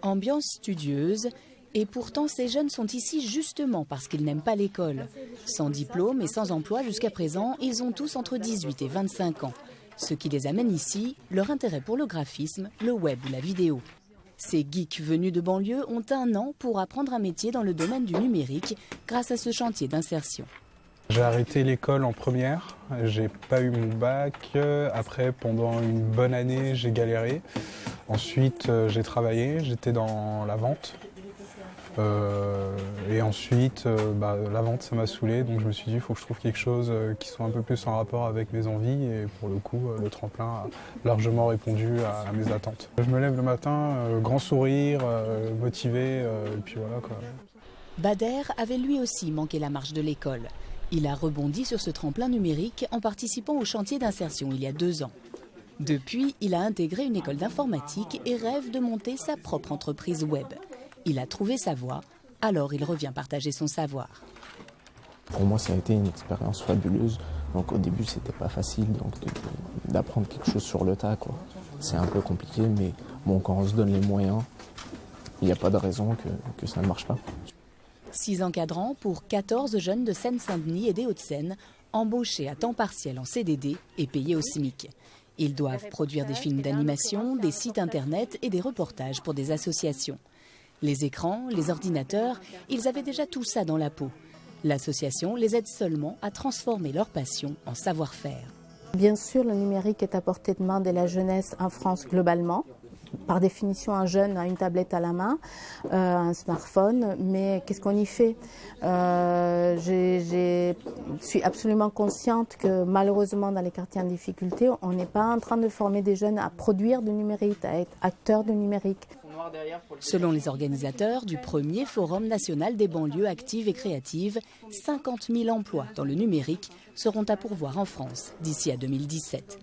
Ambiance studieuse, et pourtant ces jeunes sont ici justement parce qu'ils n'aiment pas l'école. Sans diplôme et sans emploi jusqu'à présent, ils ont tous entre 18 et 25 ans. Ce qui les amène ici, leur intérêt pour le graphisme, le web ou la vidéo. Ces geeks venus de banlieue ont 1 an pour apprendre un métier dans le domaine du numérique grâce à ce chantier d'insertion. J'ai arrêté l'école en première, j'ai pas eu mon bac. Après, pendant une bonne année, j'ai galéré. Ensuite, j'ai travaillé, j'étais dans la vente. Et ensuite, la vente, ça m'a saoulé, donc je me suis dit, il faut que je trouve quelque chose qui soit un peu plus en rapport avec mes envies. Et pour le coup, le tremplin a largement répondu à mes attentes. Je me lève le matin, grand sourire, motivé, et puis voilà quoi. Bader avait lui aussi manqué la marche de l'école. Il a rebondi sur ce tremplin numérique en participant au chantier d'insertion il y a 2 ans. Depuis, il a intégré une école d'informatique et rêve de monter sa propre entreprise web. Il a trouvé sa voie, alors il revient partager son savoir. Pour moi, ça a été une expérience fabuleuse. Donc au début, c'était pas facile d'apprendre quelque chose sur le tas, quoi. C'est un peu compliqué, mais bon, quand on se donne les moyens, il n'y a pas de raison que ça ne marche pas. 6 encadrants pour 14 jeunes de Seine-Saint-Denis et des Hauts-de-Seine, embauchés à temps partiel en CDD et payés au SMIC. Ils doivent produire des films d'animation, des sites internet et des reportages pour des associations. Les écrans, les ordinateurs, ils avaient déjà tout ça dans la peau. L'association les aide seulement à transformer leur passion en savoir-faire. Bien sûr, le numérique est à portée de main de la jeunesse en France globalement. Par définition, un jeune a une tablette à la main, un smartphone, mais qu'est-ce qu'on y fait ? Je suis absolument consciente que malheureusement dans les quartiers en difficulté, on n'est pas en train de former des jeunes à produire du numérique, à être acteurs du numérique. Selon les organisateurs du premier Forum national des banlieues actives et créatives, 50 000 emplois dans le numérique seront à pourvoir en France d'ici à 2017.